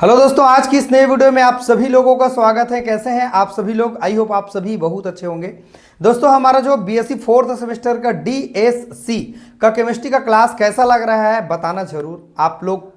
Hello दोस्तों, आज की इस नए वीडियो में आप सभी लोगों का स्वागत है। कैसे हैं आप सभी लोग? आई होप आप सभी बहुत अच्छे होंगे। दोस्तों, हमारा जो बीएससी फोर्थ सेमेस्टर का डीएससी का केमिस्ट्री का क्लास कैसा लग रहा है बताना जरूर। आप लोग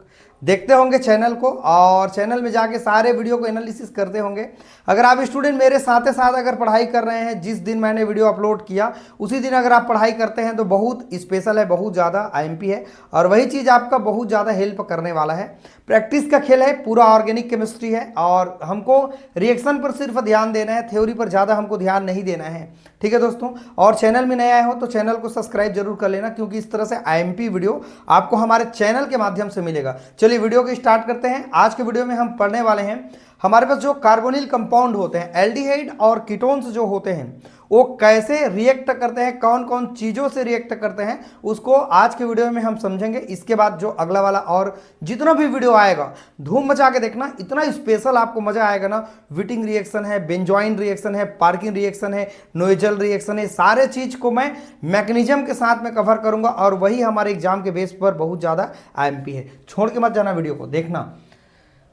देखते होंगे चैनल को और चैनल में जाके सारे वीडियो को एनालिसिस करते होंगे। अगर आप स्टूडेंट मेरे साथ साथ अगर पढ़ाई कर रहे हैं, जिस दिन मैंने वीडियो अपलोड किया उसी दिन अगर आप पढ़ाई करते हैं तो बहुत स्पेशल है, बहुत ज़्यादा आईएमपी है और वही चीज़ आपका बहुत ज़्यादा हेल्प करने वाला है। प्रैक्टिस का खेल है, पूरा ऑर्गेनिक केमिस्ट्री है और हमको रिएक्शन पर सिर्फ ध्यान देना है, थ्योरी पर ज़्यादा हमको ध्यान नहीं देना है। ठीक है दोस्तों, और चैनल में नए आए हो तो चैनल को सब्सक्राइब जरूर कर लेना, क्योंकि इस तरह से आईएमपी वीडियो आपको हमारे चैनल के माध्यम से मिलेगा। चलिए वीडियो को स्टार्ट करते हैं। आज के वीडियो में हम पढ़ने वाले हैं हमारे पास जो कार्बोनिल कंपाउंड होते हैं, एल्डिहाइड और कीटोन्स जो होते हैं, वो कैसे रिएक्ट करते हैं, कौन कौन चीज़ों से रिएक्ट करते हैं, उसको आज के वीडियो में हम समझेंगे। इसके बाद जो अगला वाला और जितना भी वीडियो आएगा धूम मचा के देखना, इतना स्पेशल आपको मजा आएगा ना। विटिंग रिएक्शन है, बेंजॉइन रिएक्शन है, पार्किन रिएक्शन है, नोएजल रिएक्शन है, सारे चीज़ को मैं मैकेनिज्म के साथ में कवर करूंगा और वही हमारे एग्जाम के बेस पर बहुत ज़्यादा आईएमपी है। छोड़ के मत जाना वीडियो को, देखना।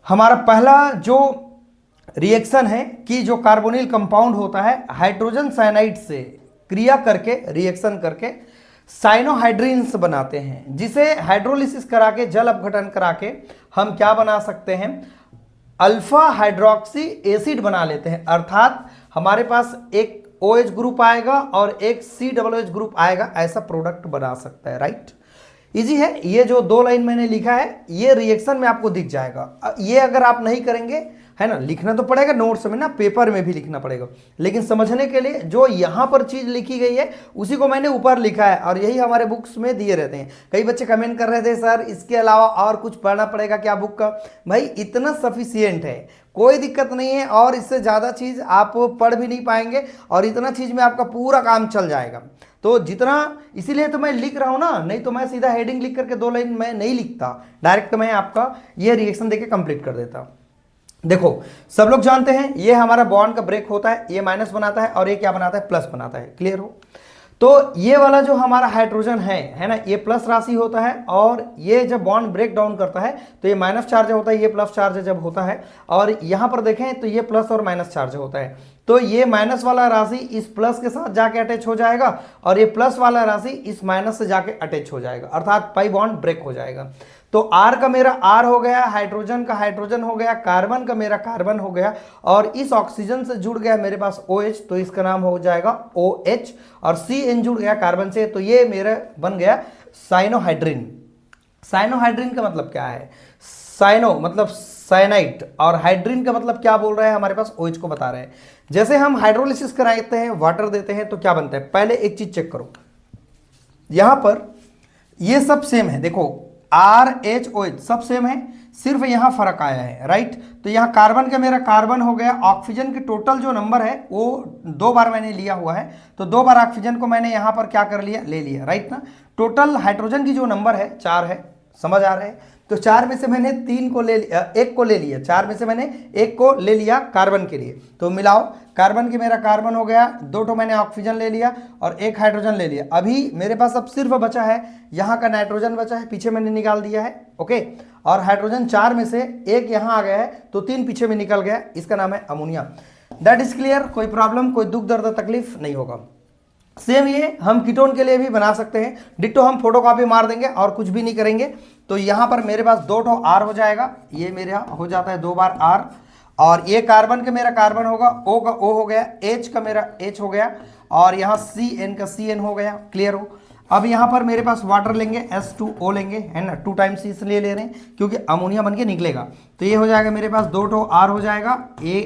हमारा पहला जो रिएक्शन है कि जो कार्बोनिल कंपाउंड होता है हाइड्रोजन साइनाइड से क्रिया करके, रिएक्शन करके साइनोहाइड्रिन्स बनाते हैं, जिसे हाइड्रोलिसिस करा के, जल अपघटन करा के हम क्या बना सकते हैं, अल्फा हाइड्रोक्सी एसिड बना लेते हैं। अर्थात हमारे पास एक OH ग्रुप आएगा और एक COOH ग्रुप आएगा, ऐसा प्रोडक्ट बना सकता है। राइट, इजी है। ये जो दो लाइन मैंने लिखा है ये रिएक्शन में आपको दिख जाएगा। ये अगर आप नहीं करेंगे, है ना, लिखना तो पड़ेगा नोट्स में ना, पेपर में भी लिखना पड़ेगा, लेकिन समझने के लिए जो यहाँ पर चीज़ लिखी गई है उसी को मैंने ऊपर लिखा है और यही हमारे बुक्स में दिए रहते हैं। कई बच्चे कमेंट कर रहे थे सर इसके अलावा और कुछ पढ़ना पड़ेगा क्या बुक का? भाई इतना सफिशियंट है, कोई दिक्कत नहीं है और इससे ज़्यादा चीज़ आप पढ़ भी नहीं पाएंगे और इतना चीज़ में आपका पूरा काम चल जाएगा। तो जितना, इसीलिए तो मैं लिख रहा हूँ ना, नहीं तो मैं सीधा हेडिंग लिख करके 2 लाइन मैं नहीं लिखता, डायरेक्ट मैं आपका ये रिएक्शन देके कंप्लीट कर देता। देखो, सब लोग जानते हैं ये हमारा बॉन्ड का ब्रेक होता है, ये माइनस बनाता है और ये क्या बनाता है, प्लस बनाता है। क्लियर हो? तो ये वाला जो हमारा हाइड्रोजन है ना, ये प्लस राशि होता है और ये जब बॉन्ड ब्रेक डाउन करता है तो ये माइनस चार्ज होता है, ये प्लस चार्ज जब होता है और यहां पर देखें तो ये प्लस और माइनस चार्ज होता है। तो ये माइनस वाला राशि इस प्लस के साथ जाके अटैच हो जाएगा और ये प्लस वाला राशि इस माइनस से जाके अटैच हो जाएगा, अर्थात पाई बॉन्ड ब्रेक हो जाएगा। तो R का मेरा R हो गया, हाइड्रोजन का हाइड्रोजन हो गया, कार्बन का मेरा कार्बन हो गया और इस ऑक्सीजन से जुड़ गया मेरे पास OH, तो इसका नाम हो जाएगा OH और CN जुड़ गया कार्बन से, तो ये मेरा बन गया साइनोहाइड्रिन। साइनोहाइड्रिन का मतलब क्या है? साइनो मतलब साइनाइड और हाइड्रिन का मतलब क्या बोल रहा है, हमारे पास OH को बता रहे हैं। जैसे हम हाइड्रोलिसिस कराते हैं, वाटर देते हैं तो क्या बनता है, पहले एक चीज चेक करो, यहां पर ये सब सेम है। देखो RHOH सब सेम है, सिर्फ यहां फर्क आया है। राइट, तो यहां कार्बन का मेरा कार्बन हो गया, ऑक्सीजन के टोटल जो नंबर है वो 2 बार मैंने लिया हुआ है, तो 2 बार ऑक्सीजन को मैंने यहां पर क्या कर लिया, ले लिया। राइट ना, टोटल हाइड्रोजन की जो नंबर है 4 है, समझ आ रहा है? तो 4 में से मैंने 3 को ले लिया, 1 को ले लिया, 4 में से मैंने 1 को ले लिया कार्बन के लिए। तो मिलाओ, कार्बन की मेरा कार्बन हो गया, 2 ठो मैंने ऑक्सीजन ले लिया और 1 हाइड्रोजन ले लिया। अभी मेरे पास अब सिर्फ बचा है यहाँ का नाइट्रोजन बचा है, पीछे मैंने निकाल दिया है। ओके, और हाइड्रोजन 4 में से 1 यहाँ आ गया है तो 3 पीछे में निकल गया, इसका नाम है अमोनिया। दैट इज क्लियर, कोई प्रॉब्लम, कोई दुख दर्द तकलीफ नहीं होगा। सेम ये हम कीटोन के लिए भी बना सकते हैं, डिट्टो हम फोटोकॉपी मार देंगे और कुछ भी नहीं करेंगे। तो यहाँ पर मेरे पास 2 ठो R हो जाएगा, ये मेरा हो जाता है 2 बार R और ये कार्बन का मेरा कार्बन होगा, O का O हो गया, H का मेरा H हो गया और यहाँ CN का CN हो गया। क्लियर हो? अब यहाँ पर मेरे पास वाटर लेंगे, H2O लेंगे, है ना, 2 टाइम्स इसलिए ले रहे हैं क्योंकि अमोनिया बन के निकलेगा। तो ये हो जाएगा मेरे पास 2 ठो R हो जाएगा, ये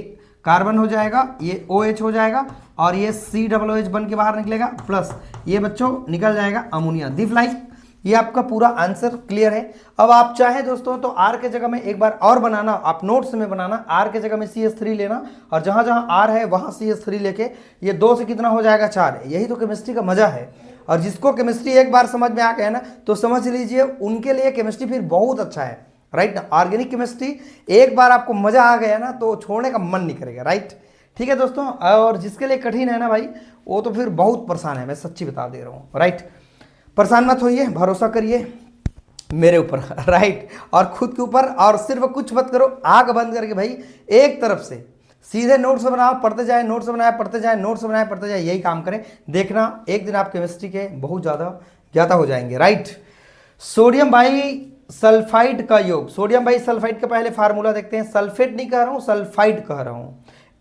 कार्बन हो जाएगा, ये OH हो जाएगा और ये COOH बन के बाहर निकलेगा, प्लस ये बच्चों निकल जाएगा अमोनिया। दिस लाइक ये आपका पूरा आंसर क्लियर है। अब आप चाहें दोस्तों तो R के जगह में एक बार और बनाना, आप नोट्स में बनाना, R के जगह में CH3 लेना और जहां जहां R है वहां CH3 लेके, ये 2 से कितना हो जाएगा, 4। यही तो केमिस्ट्री का मजा है। और जिसको केमिस्ट्री एक बार समझ में आ गया ना तो समझ लीजिए उनके लिए केमिस्ट्री फिर बहुत अच्छा है। राइट ना, ऑर्गेनिक केमिस्ट्री एक बार आपको मजा आ गया ना तो छोड़ने का मन नहीं करेगा। राइट, ठीक है दोस्तों। और जिसके लिए कठिन है ना भाई, वो तो फिर बहुत परेशान है, मैं सच्ची बता दे रहा हूँ। राइट, परेशान मत होइए, भरोसा करिए, मेरे ऊपर राइट, और खुद के ऊपर, और सिर्फ कुछ मत करो, आंख बंद करके भाई एक तरफ से सीधे नोट्स बनाओ, पढ़ते जाए, नोट्स बनाए पढ़ते जाए, नोट्स बनाए पढ़ते जाए, यही काम करें। देखना एक दिन आप केमिस्ट्री के बहुत ज़्यादा ज्ञाता हो जाएंगे। राइट, सोडियम बाई सल्फाइड का योग, सोडियम बाई सल्फाइड का पहले फार्मूला देखते हैं। सल्फेट नहीं कह रहा हूं, सल्फाइड कह रहा हूं,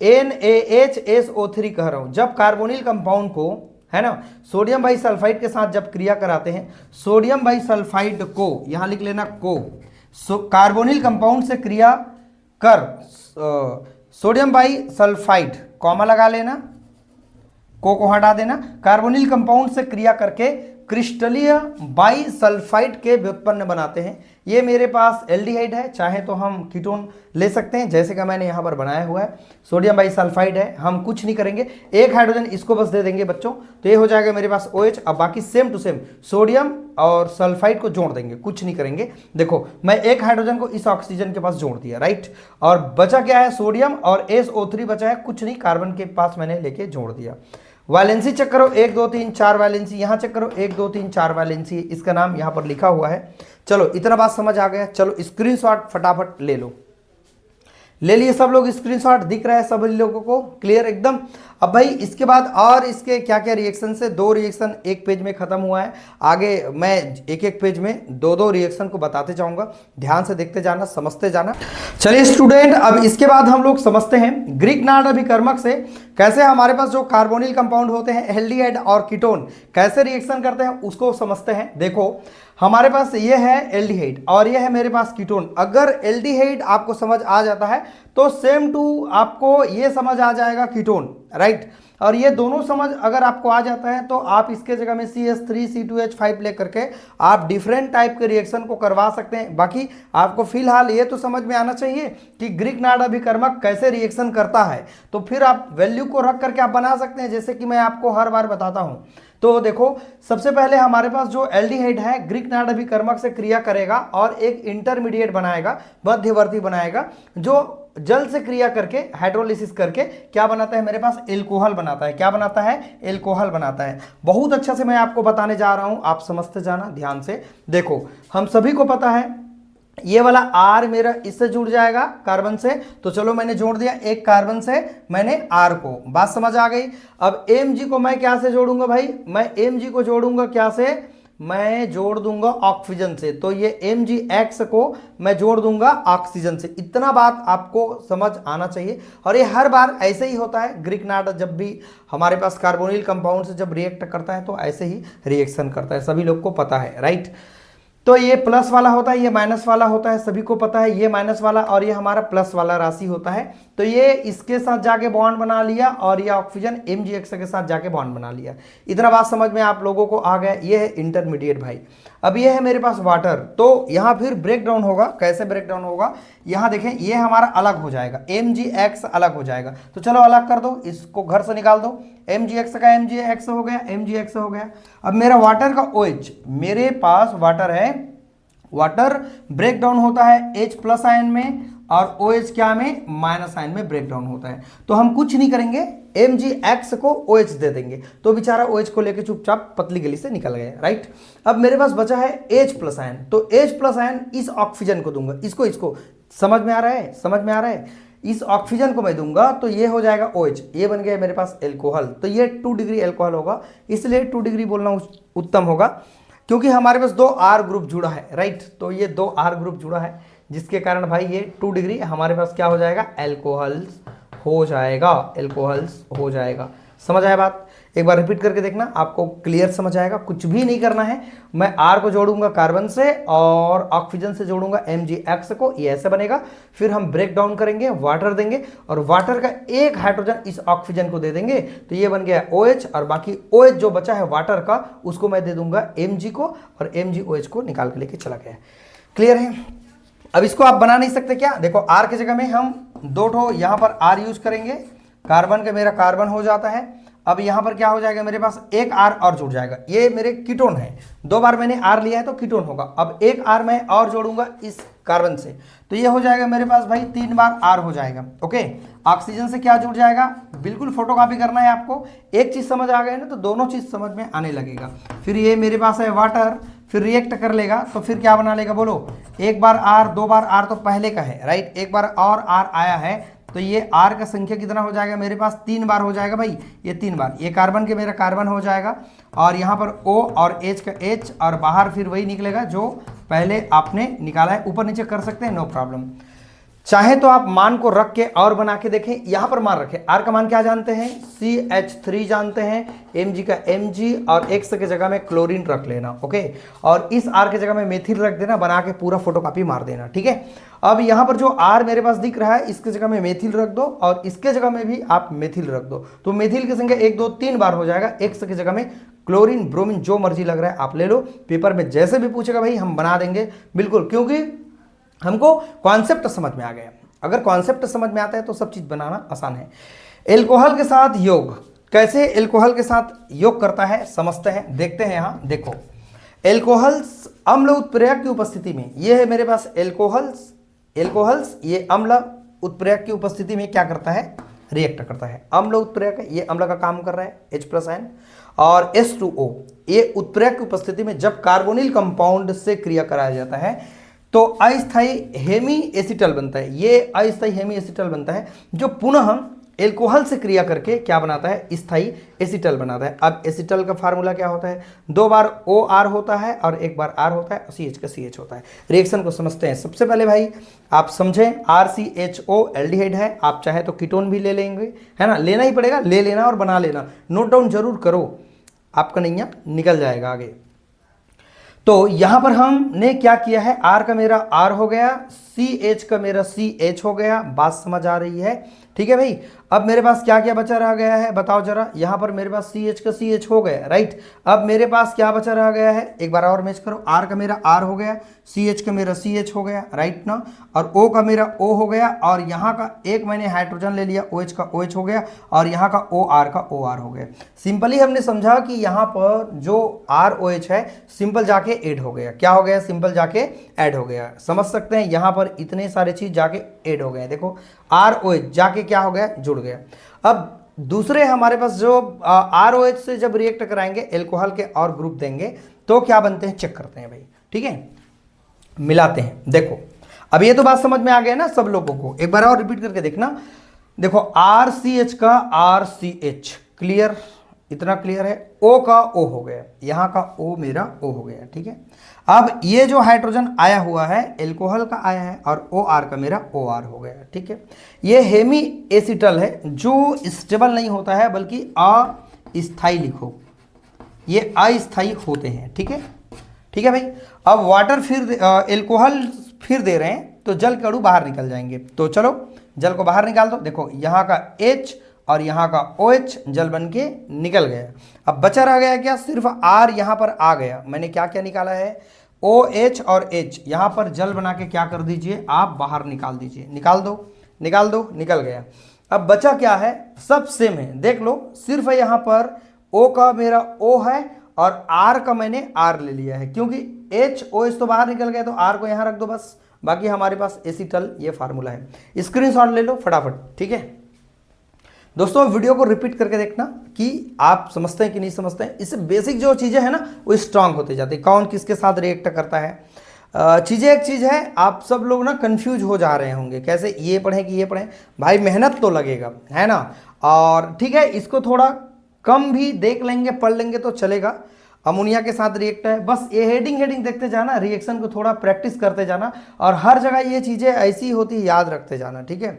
NaHSO3 कह रहा हूं। जब कार्बोनिल कंपाउंड को, है ना, सोडियम बाई सल्फाइड के साथ जब क्रिया कराते हैं, सोडियम बाई सल्फाइड को यहां लिख लेना को, कार्बोनिल कंपाउंड से क्रिया कर, सोडियम बाई सल्फाइड कॉमा लगा लेना, को हटा देना, कार्बोनिल कंपाउंड से क्रिया करके क्रिस्टलीय बाई सल्फाइड के व्युत्पन्न बनाते हैं। ये मेरे पास एल्डिहाइड है, चाहे तो हम कीटोन ले सकते हैं, जैसे कि मैंने यहाँ पर बनाया हुआ है। सोडियम बाई सल्फाइड है, हम कुछ नहीं करेंगे, एक हाइड्रोजन इसको बस दे देंगे बच्चों, तो ये हो जाएगा मेरे पास OH। अब बाकी सेम टू सेम सोडियम और सल्फाइड को जोड़ देंगे, कुछ नहीं करेंगे। देखो मैं एक हाइड्रोजन को इस ऑक्सीजन के पास जोड़ दिया, राइट, और बचा क्या है, सोडियम और SO3 बचा है, कुछ नहीं, कार्बन के पास मैंने लेके जोड़ दिया। वैलेंसी चेक करो, 1 2 3 4 वैलेंसी, यहां चेक करो 1 2 3 4 वैलेंसी, इसका नाम यहां पर लिखा हुआ है। चलो इतना बात समझ आ गया, चलो स्क्रीनशॉट फटाफट ले लो। ले लिए सब लोग स्क्रीनशॉट, दिख रहा है सभी लोगों को, क्लियर एकदम। अब भाई इसके बाद और इसके क्या क्या रिएक्शन से, 2 रिएक्शन एक पेज में खत्म हुआ है, आगे मैं एक एक पेज में 2 रिएक्शन को बताते जाऊंगा, ध्यान से देखते जाना, समझते जाना। चलिए स्टूडेंट, अब इसके बाद हम लोग समझते हैं ग्रीक-नार्ड अभिकर्मक से कैसे हमारे पास जो कार्बोनिल कंपाउंड होते हैं, एल्डिहाइड और कीटोन, कैसे रिएक्शन करते हैं उसको समझते हैं। देखो हमारे पास ये है एल्डिहाइड और ये है मेरे पास कीटोन। अगर एल्डिहाइड आपको समझ आ जाता है तो सेम टू आपको ये समझ आ जाएगा कीटोन, राइट। और ये दोनों समझ अगर आपको आ जाता है तो आप इसके जगह में CH3C2H5 लेकर के आप डिफरेंट टाइप के रिएक्शन को करवा सकते हैं। बाकी आपको फिलहाल ये तो समझ में आना चाहिए कि ग्रीक-नार्ड अभिकर्मक कैसे रिएक्शन करता है, तो फिर आप वैल्यू को रख करके आप बना सकते हैं, जैसे कि मैं आपको हर बार बताता हूं। तो देखो सबसे पहले हमारे पास जो एल्डिहाइड है ग्रीक-नार्ड अभिकर्मक से क्रिया करेगा और एक इंटरमीडिएट बनाएगा, मध्यवर्ती बनाएगा, जो जल से क्रिया करके हाइड्रोलिसिस करके क्या बनाता है, मेरे पास एल्कोहल बनाता है। क्या बनाता है, एल्कोहल बनाता है। बहुत अच्छा से मैं आपको बताने जा रहा हूं, आप समझते जाना ध्यान से। देखो हम सभी को पता है ये वाला R मेरा इससे जुड़ जाएगा कार्बन से, तो चलो मैंने जोड़ दिया एक कार्बन से मैंने R को, बात समझ आ गई। अब Mg को मैं क्या से जोड़ूंगा भाई, मैं Mg को जोड़ूंगा क्या से, मैं जोड़ दूंगा ऑक्सीजन से, तो ये MgX को मैं जोड़ दूंगा ऑक्सीजन से। इतना बात आपको समझ आना चाहिए, और ये हर बार ऐसे ही होता है। ग्रीक-नार्ड जब भी हमारे पास कार्बोनिल कंपाउंड से जब रिएक्ट करता है तो ऐसे ही रिएक्शन करता है, सभी लोग को पता है, राइट। तो ये प्लस वाला होता है, ये माइनस वाला होता है, सभी को पता है, ये माइनस वाला और ये हमारा प्लस वाला राशि होता है। तो ये इसके साथ जाके बॉन्ड बना लिया और ये ऑक्सीजन MgX के साथ जाके बॉन्ड बना लिया। इतना बात समझ में आप लोगों को आ गया। ये है इंटरमीडिएट भाई। अब ये है मेरे पास वाटर, तो यहाँ फिर ब्रेक डाउन होगा। कैसे ब्रेक डाउन होगा, यहाँ देखें ये हमारा अलग हो जाएगा, MgX अलग हो जाएगा। तो चलो अलग कर दो, इसको घर से निकाल दो, MgX का MgX हो गया, MgX हो गया। अब मेरा वाटर का OH, मेरे पास वाटर है, वाटर ब्रेक डाउन होता है H प्लस आयन में और OH क्या में, माइनस आयन में ब्रेक डाउन होता है। तो हम कुछ नहीं करेंगे, MgX को OH दे देंगे, तो बेचारा OH को लेके चुपचाप पतली गली से निकल गया, राइट। अब मेरे पास बचा है H प्लस आयन, तो H प्लस आयन इस ऑक्सीजन को दूंगा, इसको समझ में आ रहा है, समझ में आ रहा है, इस ऑक्सीजन को मैं दूंगा तो ये हो जाएगा OH, ये बन गया मेरे पास एल्कोहल। तो ये 2 डिग्री एल्कोहल होगा, इसलिए 2 डिग्री बोलना उत्तम होगा, क्योंकि हमारे पास 2 R ग्रुप जुड़ा है, राइट। तो ये 2 R ग्रुप जुड़ा है, जिसके कारण भाई ये 2 डिग्री हमारे पास क्या हो जाएगा, एल्कोहल्स हो जाएगा, एल्कोहल्स हो जाएगा। समझ आया बात, एक बार रिपीट करके देखना, आपको क्लियर समझ आएगा। कुछ भी नहीं करना है, मैं R को जोड़ूंगा कार्बन से और ऑक्सीजन से जोड़ूंगा MgX को, ये ऐसे बनेगा। फिर हम ब्रेक डाउन करेंगे, वाटर देंगे और वाटर का एक हाइड्रोजन इस ऑक्सीजन को दे देंगे, तो ये बन गया OH, और बाकी OH जो बचा है वाटर का उसको मैं दे दूंगा Mg को, और MgOH को निकाल के लेके चला गया। क्लियर है। अब इसको आप बना नहीं सकते क्या, देखो R की जगह में हम 2 ठो यहाँ पर R यूज करेंगे, कार्बन का मेरा कार्बन हो जाता है। अब यहाँ पर क्या हो जाएगा, मेरे पास एक R और जुड़ जाएगा, ये मेरे कीटोन है, 2 बार मैंने R लिया है तो कीटोन होगा। अब एक R मैं और जोड़ूंगा इस कार्बन से, तो ये हो जाएगा मेरे पास भाई 3 बार R हो जाएगा। ओके, ऑक्सीजन से क्या जुड़ जाएगा, बिल्कुल फोटोकॉपी करना है आपको। एक चीज समझ आ गई ना तो दोनों चीज समझ में आने लगेगा। फिर ये मेरे पास है वाटर, फिर रिएक्ट कर लेगा तो फिर क्या बना लेगा बोलो, एक बार R, दो बार R तो पहले का है, राइट, एक बार और R आया है तो ये R का संख्या कितना हो जाएगा मेरे पास, 3 बार हो जाएगा भाई, ये 3 बार, ये कार्बन के मेरा कार्बन हो जाएगा और यहाँ पर O और H का H और बाहर फिर वही निकलेगा जो पहले आपने निकाला है। ऊपर नीचे कर सकते हैं, नो प्रॉब्लम। चाहे तो आप मान को रख के और बना के देखें। यहां पर मान रखें, R का मान क्या जानते हैं, CH3 जानते हैं, Mg का Mg और X के जगह में क्लोरीन रख लेना, ओके, और इस R के जगह में मेथिल रख देना, बना के पूरा फोटोकॉपी मार देना, ठीक है। अब यहां पर जो R मेरे पास दिख रहा है इसके जगह में मेथिल रख दो और इसके जगह में भी आप मेथिल रख दो, तो मेथिल की संख्या 1 2 3 बार हो जाएगा। X की जगह में क्लोरीन, ब्रोमीन, जो मर्जी लग रहा है आप ले लो, पेपर में जैसे भी पूछेगा भाई हम बना देंगे बिल्कुल, क्योंकि हमको कॉन्सेप्ट समझ में आ गया। अगर कॉन्सेप्ट समझ में आता है तो सब चीज बनाना आसान है। एल्कोहल के साथ योग, कैसे एल्कोहल के साथ योग करता है समझते हैं, देखते हैं। यहां देखो, एल्कोहल्स अम्ल उत्प्रेरक की उपस्थिति में, ये है मेरे पास एल्कोहल्स ये अम्ल उत्प्रेरक की उपस्थिति में क्या करता है, रिएक्ट करता है। अम्ल उत्प्रेरक है, ये अम्ल का काम कर रहा है, H+ आयन, और H2O ये उत्प्रेरक की उपस्थिति में जब कार्बोनिल कंपाउंड से क्रिया कराया जाता है तो अस्थायी हेमी एसिटल बनता है। ये अस्थायी हेमी एसिटल बनता है जो पुनः एल्कोहल से क्रिया करके क्या बनाता है, स्थायी एसिटल बनाता है। अब एसिटल का फार्मूला क्या होता है, 2 बार OR होता है और 1 बार R होता है, CH का CH होता है। रिएक्शन को समझते हैं। सबसे पहले भाई आप समझें, RCHO एल्डिहाइड है, आप चाहे तो कीटोन भी ले लेंगे, है ना, लेना ही पड़ेगा, ले लेना और बना लेना, नोट डाउन जरूर करो, आपका नैया निकल जाएगा आगे। तो यहां पर हमने क्या किया है, R का मेरा R हो गया, CH का मेरा CH हो गया, बात समझ आ रही है, ठीक है भाई। अब मेरे पास क्या क्या बचा रह गया है बताओ जरा, यहां पर मेरे पास CH का CH हो गया, राइट। अब मेरे पास क्या बचा रह गया है, एक बार और मैच करो, R का मेरा R हो गया, CH का मेरा CH हो गया, राइट ना, और O का मेरा O हो गया, और यहाँ का एक मैंने हाइड्रोजन ले लिया, OH का OH हो गया, और यहाँ का OR का OR हो गया। सिंपली हमने समझा कि यहाँ पर जो ROH है सिंपल जाके ऐड हो गया, क्या हो गया, सिंपल जाके ऐड हो गया, समझ सकते हैं। यहाँ पर इतने सारे चीज जाके ऐड हो गए, देखो ROH जाके क्या हो गया, जुड़ गया। अब दूसरे हमारे पास जो ROH से जब रिएक्ट कराएंगे एल्कोहल के और ग्रुप देंगे तो क्या बनते हैं, चेक करते हैं भाई, ठीक है, मिलाते हैं। देखो अब ये तो बात समझ में आ गया ना सब लोगों को, एक बार और रिपीट करके देखना। देखो RCH का RCH क्लियर, इतना क्लियर है। O का O हो गया, यहाँ का O मेरा O हो गया, ठीक है। अब ये जो हाइड्रोजन आया हुआ है एल्कोहल का आया है और OR का मेरा OR हो गया, ठीक है। ये हेमी एसिटल है जो स्टेबल नहीं होता है बल्कि अस्थाई लिखो, ये अस्थाई होते हैं, ठीक है, ठीक है भाई। अब वाटर फिर एल्कोहल फिर दे रहे हैं तो जल के अणु बाहर निकल जाएंगे, तो चलो जल को बाहर निकाल दो। देखो यहाँ का H और यहाँ का OH जल बन के निकल गया। अब बचा रह गया क्या, सिर्फ R यहाँ पर आ गया। मैंने क्या क्या निकाला है, OH और H यहाँ पर जल बना के क्या कर दीजिए, आप बाहर निकाल दीजिए, निकाल दो निकाल दो, निकल गया। अब बचा क्या है, सब सेम है, देख लो, सिर्फ यहाँ पर O का मेरा O है और R का मैंने R ले लिया है, क्योंकि H OH तो बाहर निकल गया तो R को यहाँ रख दो बस। बाकी हमारे पास एसिटल ये फार्मूला है, स्क्रीनशॉट ले लो फटाफट, ठीक है। दोस्तों वीडियो को रिपीट करके देखना कि आप समझते हैं कि नहीं समझते हैं। इससे बेसिक जो चीज़ें हैं ना वो स्ट्रांग होते जाती है, कौन किसके साथ रिएक्ट करता है। चीज़ें एक चीज़ है, आप सब लोग ना कंफ्यूज हो जा रहे होंगे कैसे ये पढ़ें कि ये पढ़ें, भाई मेहनत तो लगेगा, है ना, और ठीक है इसको थोड़ा कम भी देख लेंगे पढ़ लेंगे तो चलेगा। अमोनिया के साथ रिएक्ट है, बस ये हेडिंग देखते जाना, रिएक्शन को थोड़ा प्रैक्टिस करते जाना और हर जगह ये चीज़ें ऐसी होती है याद रखते जाना, ठीक है।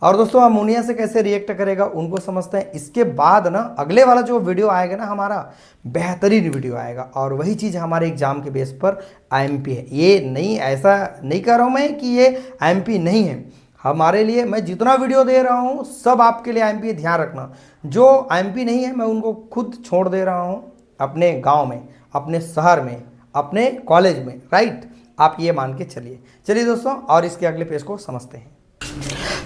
और दोस्तों अमोनिया से कैसे रिएक्ट करेगा उनको समझते हैं। इसके बाद ना अगले वाला जो वीडियो आएगा ना हमारा बेहतरीन वीडियो आएगा, और वही चीज़ हमारे एग्जाम के बेस पर IMP है। ये नहीं, ऐसा नहीं कर रहा हूँ मैं कि ये IMP नहीं है, हमारे लिए मैं जितना वीडियो दे रहा हूँ सब आपके लिए IMP है, ध्यान रखना। जो IMP नहीं है मैं उनको खुद छोड़ दे रहा हूँ अपने गाँव में, अपने शहर में, अपने कॉलेज में, राइट, आप ये मान के चलिए। चलिए दोस्तों और इसके अगले पेज को समझते हैं।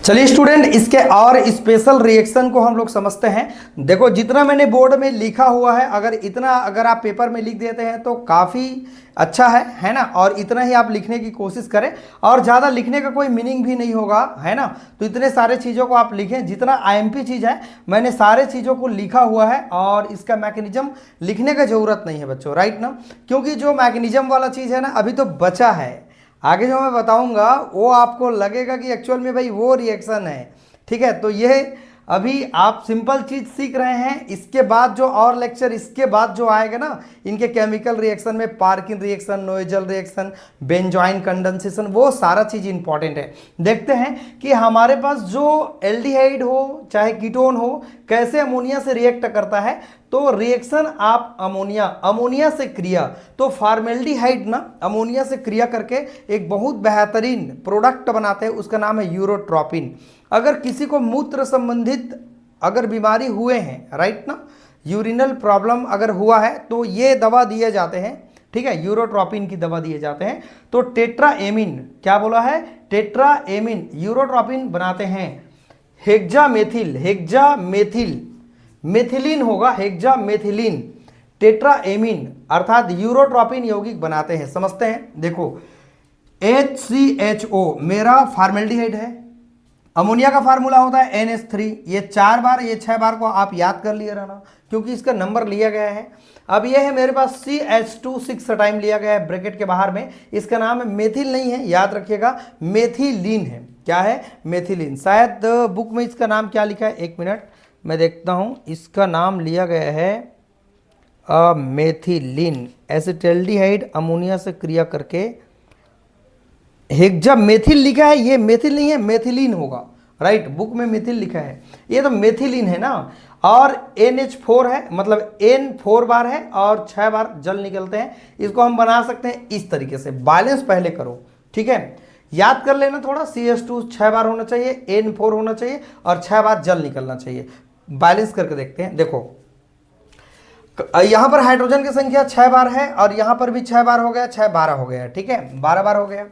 चलिए स्टूडेंट, इसके और स्पेशल रिएक्शन को हम लोग समझते हैं। देखो, जितना मैंने बोर्ड में लिखा हुआ है, अगर आप पेपर में लिख देते हैं तो काफ़ी अच्छा है ना। और इतना ही आप लिखने की कोशिश करें, और ज़्यादा लिखने का कोई मीनिंग भी नहीं होगा, है ना। तो इतने सारे चीज़ों को आप लिखें, जितना आईएमपी चीज़ है मैंने सारे चीज़ों को लिखा हुआ है, और इसका मैकेनिज्म लिखने का ज़रूरत नहीं है बच्चों, राइट ना। क्योंकि जो मैकेनिज्म वाला चीज़ है ना, अभी तो बचा है। आगे जो मैं बताऊंगा वो आपको लगेगा कि एक्चुअल में भाई वो रिएक्शन है, ठीक है। तो ये अभी आप सिंपल चीज सीख रहे हैं। इसके बाद जो और लेक्चर इसके बाद जो आएगा ना, इनके केमिकल रिएक्शन में Perkin reaction, Knoevenagel reaction, benzoin condensation, वो सारा चीज इंपॉर्टेंट है। देखते हैं कि हमारे पास जो एल्डिहाइड हो चाहे कीटोन हो, कैसे अमोनिया से रिएक्ट करता है। तो रिएक्शन आप अमोनिया से क्रिया, तो फॉर्मेल्डिहाइड ना अमोनिया से क्रिया करके एक बहुत बेहतरीन प्रोडक्ट बनाते हैं, उसका नाम है यूरोट्रोपिन। अगर किसी को मूत्र संबंधित अगर बीमारी हुए हैं, राइट ना, यूरिनल प्रॉब्लम अगर हुआ है तो ये दवा दिए जाते हैं, ठीक है, यूरोट्रोपिन की दवा दिए जाते हैं। तो टेट्राएमिन, क्या बोला है, टेट्राएमिन यूरोट्रोपिन बनाते हैं। मेथिलीन होगा, हेक्सामेथिलीन टेट्राएमिन अर्थात यूरोट्रोपिन यौगिक बनाते हैं। समझते हैं, देखो HCHO मेरा फॉर्मेल्डिहाइड है, अमोनिया का फार्मूला होता है NH3। ये 4 बार, ये 6 बार को आप याद कर लिए रहना, क्योंकि इसका नंबर लिया गया है। अब ये है मेरे पास CH2 6 टाइम लिया गया है ब्रैकेट के बाहर में। इसका नाम है मेथिल, नहीं है, याद रखिएगा, मेथिलीन है। क्या है, मेथिलीन। शायद बुक में इसका नाम क्या लिखा है, एक मिनट मैं देखता हूँ। इसका नाम लिया गया है मेथिलीन। एसिटल्डिहाइड अमोनिया से क्रिया करके हेक्सामेथिल लिखा है, ये मेथिल नहीं है, मेथिलीन होगा, राइट। बुक में मेथिल लिखा है, ये तो मेथिलीन है ना। और NH4 है, मतलब N 4 बार है और 6 बार जल निकलते हैं। इसको हम बना सकते हैं इस तरीके से। बैलेंस पहले करो, ठीक है, याद कर लेना थोड़ा। CH2 6 बार होना चाहिए, N 4 होना चाहिए और 6 बार जल निकलना चाहिए। बैलेंस करके देखते हैं। देखो, यहां पर हाइड्रोजन की संख्या 6 बार है, और यहां पर भी 6 बार हो गया, 6 12 हो गया, ठीक है, 12 बार हो गया,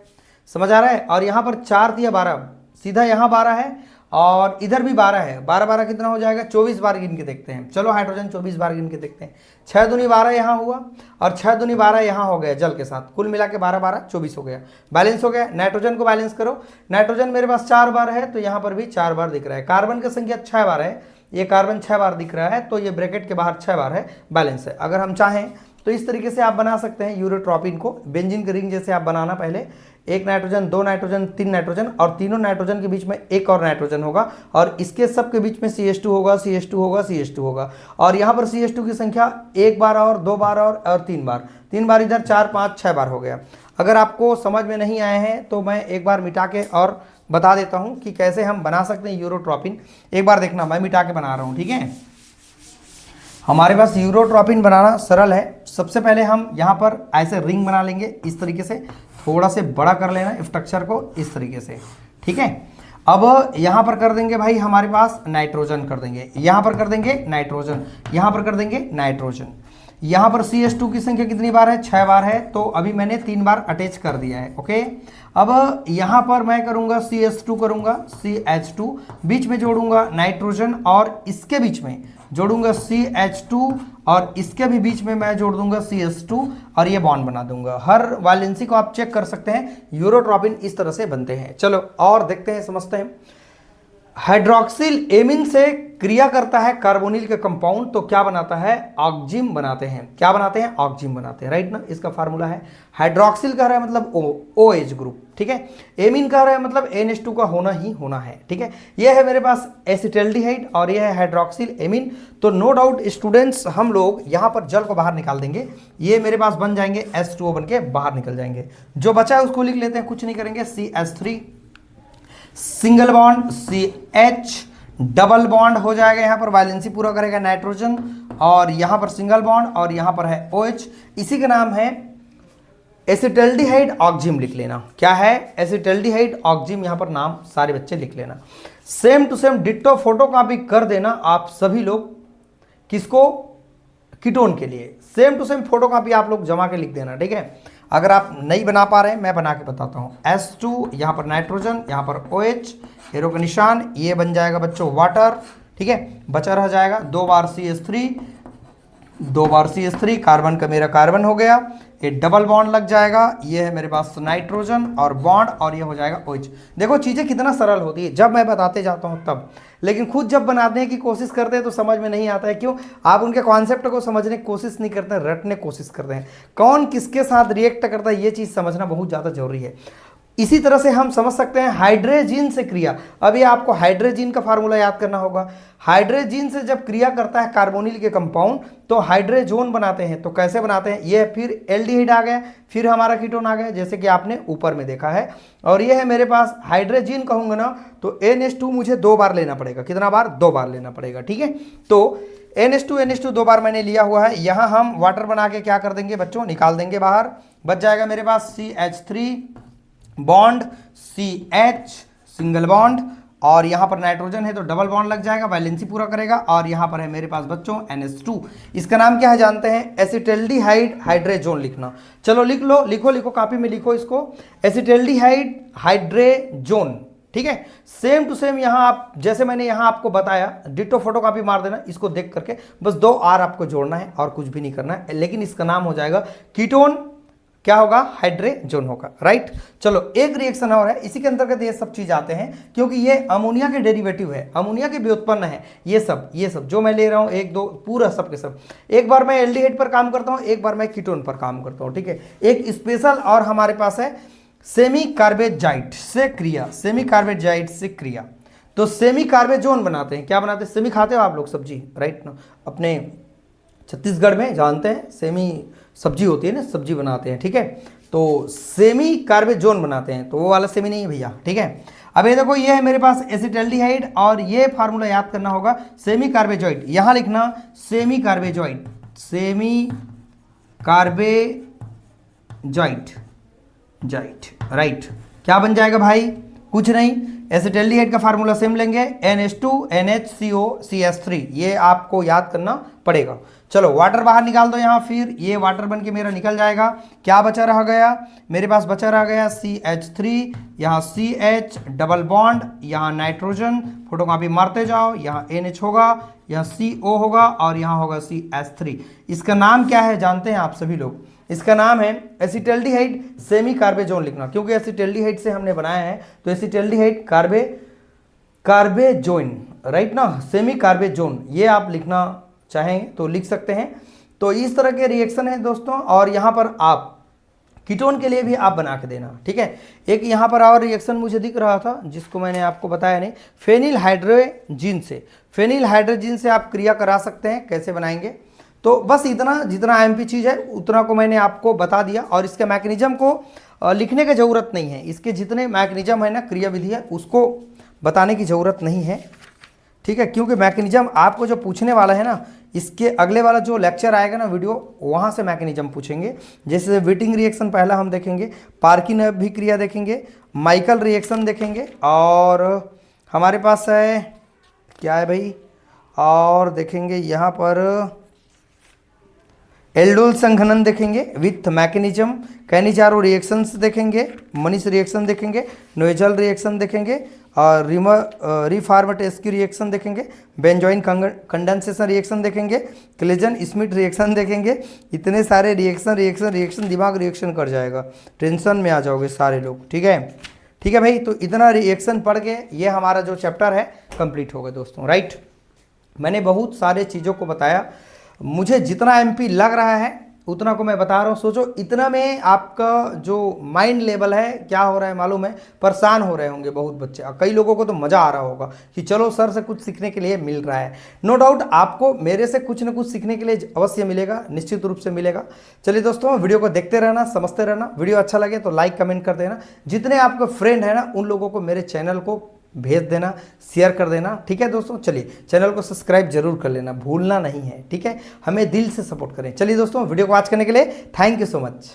समझ आ रहा है। और यहाँ पर 4 दिया 12, सीधा यहाँ 12 है और इधर भी 12 है। 12 12 कितना हो जाएगा, 24 बार गिन के देखते हैं। चलो हाइड्रोजन 24 बार गिन के देखते हैं। 6 दूनी 12 यहाँ हुआ और 6 दूनी 12 यहाँ हो गया जल के साथ, कुल मिला के 12 12 24 हो गया, बैलेंस हो गया। नाइट्रोजन को बैलेंस करो। नाइट्रोजन मेरे पास 4 बार है, तो यहाँ पर भी 4 बार दिख रहा है। कार्बन की संख्या 6 बार है, ये कार्बन 6 बार दिख रहा है, तो ये ब्रैकेट के बाहर 6 बार है, बैलेंस है। अगर हम चाहें तो इस तरीके से आप बना सकते हैं यूरोट्रोपिन को, बेंजीन के रिंग जैसे आप बनाना। पहले 1 नाइट्रोजन, 2 नाइट्रोजन, 3 नाइट्रोजन, और तीनों नाइट्रोजन के बीच में एक और नाइट्रोजन होगा, और इसके सब के बीच में CH2 होगा, CH2 होगा, CH2 होगा। और यहाँ पर CH2 की संख्या 1 बार और 2 बार और 3 बार, 3 बार इधर, 4 5 6 बार हो गया। अगर आपको समझ में नहीं आए हैं तो मैं एक बार मिटा के और बता देता हूँ कि कैसे हम बना सकते हैं यूरोट्रोपिन। एक बार देखना, मैं मिटा के बना रहा हूँ, ठीक है। हमारे पास यूरोट्रोपिन बनाना सरल है। सबसे पहले हम यहाँ पर ऐसे रिंग बना लेंगे इस तरीके से, थोड़ा से बड़ा कर लेना स्ट्रक्चर को इस तरीके से, ठीक है। अब यहाँ पर कर देंगे भाई, हमारे पास नाइट्रोजन कर देंगे, यहाँ पर कर देंगे नाइट्रोजन, यहाँ पर कर देंगे नाइट्रोजन। यहाँ पर CH2 की संख्या कितनी बार है, 6 बार है, तो अभी मैंने 3 बार अटैच कर दिया है, ओके। अब यहाँ पर मैं करूँगा CH2 करूँगा, CH2 बीच में जोड़ूंगा नाइट्रोजन, और इसके बीच में जोड़ूंगा CH2, और इसके भी बीच में मैं जोड़ दूंगा CH2, और ये बॉन्ड बना दूंगा। हर वैलेंसी को आप चेक कर सकते हैं, यूरोट्रोपिन इस तरह से बनते हैं। चलो और देखते हैं, समझते हैं। हाइड्रोक्सिल एमिन से क्रिया करता है कार्बोनिल के कंपाउंड, तो क्या बनाता है, ऑक्जिम बनाते हैं। क्या बनाते हैं, ऑक्जिम बनाते हैं, राइट ना। इसका फार्मूला है, हाइड्रोक्सिल कह रहा है मतलब OH ग्रुप, ठीक है। एमिन कह रहा है मतलब NH2 का होना ही होना है, ठीक है। यह है मेरे पास एसिटल्डिहाइड और यह है हाइड्रोक्सिल एमिन। तो नो डाउट स्टूडेंट्स, हम लोग यहाँ पर जल को बाहर निकाल देंगे, ये मेरे पास बन जाएंगे H2O बन के बाहर निकल जाएंगे। जो बचा है उसको लिख लेते हैं, कुछ नहीं करेंगे। CH3 single bond, CH double bond हो जाएगा, यहाँ पर वैलेंसी पूरा करेगा नाइट्रोजन, और यहाँ पर सिंगल बॉन्ड, और यहाँ पर है OH। इसी का नाम है एसिटल्डिहाइड ऑक्जिम, लिख लेना। क्या है, एसिटल्डिहाइड ऑक्जिम, यहाँ पर नाम सारे बच्चे लिख लेना। Same to same ditto photo copy कर देना आप सभी लोग, किसको, कीटोन के लिए। Same to same photo copy आप लोग जमा के लिख देना, ठीक है। अगर आप नहीं बना पा रहे हैं मैं बना के बताता हूँ। S2 यहाँ पर नाइट्रोजन, यहाँ पर OH, एरो का निशान, ये बन जाएगा बच्चों वाटर, ठीक है। बचा रह जाएगा 2 बार CH3, 2 बार CH3, कार्बन का मेरा कार्बन हो गया, ये डबल बॉन्ड लग जाएगा, ये है मेरे पास नाइट्रोजन और बॉन्ड, और ये हो जाएगा OH। देखो चीज़ें कितना सरल होती है जब मैं बताते जाता हूँ तब, लेकिन खुद जब बनाने की कोशिश करते हैं तो समझ में नहीं आता है। क्यों? आप उनके कॉन्सेप्ट को समझने की कोशिश नहीं करते हैं, रटने की कोशिश करते हैं। कौन किसके साथ रिएक्ट करता है ये चीज़ समझना बहुत ज़्यादा जरूरी है। इसी तरह से हम समझ सकते हैं हाइड्रोजन से क्रिया। अभी आपको हाइड्रोजन का फार्मूला याद करना होगा। हाइड्रोजन से जब क्रिया करता है कार्बोनिल के कंपाउंड तो हाइड्रोजन बनाते हैं। तो कैसे बनाते हैं? ये फिर एल्डिहाइड आ गया, फिर हमारा कीटोन आ गया, जैसे कि आपने ऊपर में देखा है। और ये है मेरे पास हाइड्रोजन कहूंगा ना तो NH2 मुझे 2 बार लेना पड़ेगा। कितना बार? 2 बार लेना पड़ेगा, ठीक है। तो NH2 2 बार मैंने लिया हुआ है। यहां हम वाटर बना के क्या कर देंगे बच्चों? निकाल देंगे बाहर। बच जाएगा मेरे पास CH3 bond, CH single bond, और यहां पर नाइट्रोजन है तो डबल बॉन्ड लग जाएगा, वैलेंसी पूरा करेगा। और यहां पर है मेरे पास बच्चों NH2। इसका नाम क्या है जानते हैं? एसिटल्डिहाइड हाइड्रोजन लिखना। चलो लिख लो, लिखो लिखो, कॉपी में लिखो इसको, एसिटल्डिहाइड हाइड्रोजन, ठीक है। सेम टू सेम यहां आप, जैसे मैंने यहां आपको बताया, डिटो फोटोकॉपी मार देना इसको देख करके, बस 2 R आपको जोड़ना है और कुछ भी नहीं करना है। लेकिन इसका नाम हो जाएगा कीटोन, क्या होगा? हाइड्रोजन होगा, राइट। चलो एक रिएक्शन और है, इसी के अंतर्गत ये सब चीज आते हैं क्योंकि ये अमोनिया के डेरिवेटिव है, अमोनिया के व्युत्पन्न है। ये सब जो मैं ले रहा हूँ 1 2 पूरा सब के सब, एक बार मैं एल्डिहाइड पर काम करता हूँ, एक बार मैं कीटोन पर काम करता हूँ, ठीक है। एक स्पेशल और हमारे पास है सेमी कार्बेजाइट से क्रिया, सेमी कार्बेजाइट से क्रिया। तो सेमी कार्बेजोन बनाते हैं। क्या बनाते हैं? सेमी खाते हो आप लोग सब्जी, राइट ना? अपने छत्तीसगढ़ में जानते हैं सेमी सब्जी होती है ना, सब्जी बनाते हैं, ठीक है। तो सेमी कार्बेजोन बनाते हैं, तो वो वाला सेमी नहीं है भैया, ठीक है। अब ये देखो, ये है मेरे पास एसिटल्डिहाइड, और ये फार्मूला याद करना होगा सेमी कार्बेजॉइड। यहां लिखना सेमी कार्बेजॉइड, सेमी कार्बेजॉइड, राइट। क्या बन जाएगा भाई? कुछ नहीं, एसिटल्डिहाइड का फार्मूला सेम लेंगे, NH2 NHCO CH3, ये आपको याद करना पड़ेगा। चलो वाटर बाहर निकाल दो यहाँ, फिर ये वाटर बन के मेरा निकल जाएगा। क्या बचा रह गया मेरे पास? बचा रह गया CH3, यहाँ CH डबल बॉन्ड, यहाँ नाइट्रोजन, फोटोकॉपी मारते जाओ, यहाँ NH होगा, यहाँ CO होगा, और यहाँ होगा CH3। इसका नाम क्या है जानते हैं आप सभी लोग? इसका नाम है एसिटल्डिहाइड सेमी कार्बेजोन लिखना, क्योंकि एसिटल्डिहाइड से हमने बनाया है तो एसिटल्डिहाइड कार्बेजोन, राइट ना, सेमी कार्बेजोन, ये आप लिखना चाहें तो लिख सकते हैं। तो इस तरह के रिएक्शन है दोस्तों, और यहाँ पर आप कीटोन के लिए भी आप बना के देना, ठीक है। एक यहाँ पर और रिएक्शन मुझे दिख रहा था जिसको मैंने आपको बताया नहीं, फेनिल हाइड्रोजन से, फेनिल हाइड्रोजन से आप क्रिया करा सकते हैं। कैसे बनाएंगे? तो बस इतना, जितना MP चीज़ है उतना को मैंने आपको बता दिया, और इसके मैकेनिज्म को लिखने की ज़रूरत नहीं है। इसके जितने मैकेनिज्म है ना, क्रियाविधि है, उसको बताने की ज़रूरत नहीं है, ठीक है। क्योंकि मैकेनिज्म आपको जो पूछने वाला है ना, इसके अगले वाला जो लेक्चर आएगा ना वीडियो, वहाँ से मैकेनिज्म पूछेंगे। जैसे विटिंग रिएक्शन पहला हम देखेंगे, पार्किन भी क्रिया देखेंगे, माइकल रिएक्शन देखेंगे, और हमारे पास है क्या है भाई, और देखेंगे यहाँ पर एल्डोल संघनन देखेंगे विथ मैकेनिज्म, कैनिजारो रिएक्शंस देखेंगे, मनीष रिएक्शन देखेंगे, नोएजल रिएक्शन देखेंगे, और रिफार्मेटेस्की रिएक्शन देखेंगे, बेंजोइन कंडेंसेशन रिएक्शन देखेंगे, क्लेजन स्मिथ रिएक्शन देखेंगे। इतने सारे रिएक्शन दिमाग रिएक्शन कर जाएगा, टेंशन में आ जाओगे सारे लोग, ठीक है। ठीक है भाई, तो इतना रिएक्शन पढ़ के ये हमारा जो चैप्टर है कंप्लीट हो गया दोस्तों, राइट। मैंने बहुत सारे चीज़ों को बताया, मुझे जितना MP लग रहा है उतना को मैं बता रहा हूँ। सोचो इतना में आपका जो माइंड लेवल है क्या हो रहा है मालूम है? परेशान हो रहे होंगे बहुत बच्चे, और कई लोगों को तो मज़ा आ रहा होगा कि चलो सर से कुछ सीखने के लिए मिल रहा है। नो डाउट आपको मेरे से कुछ ना कुछ सीखने के लिए अवश्य मिलेगा, निश्चित रूप से मिलेगा। चलिए दोस्तों, वीडियो को देखते रहना, समझते रहना। वीडियो अच्छा लगे तो लाइक कमेंट कर देना। जितने आपके फ्रेंड है ना, उन लोगों को मेरे चैनल को भेज देना, शेयर कर देना, ठीक है दोस्तों। चलिए चैनल को सब्सक्राइब जरूर कर लेना, भूलना नहीं है, ठीक है। हमें दिल से सपोर्ट करें। चलिए दोस्तों, वीडियो को वॉच करने के लिए थैंक यू सो मच।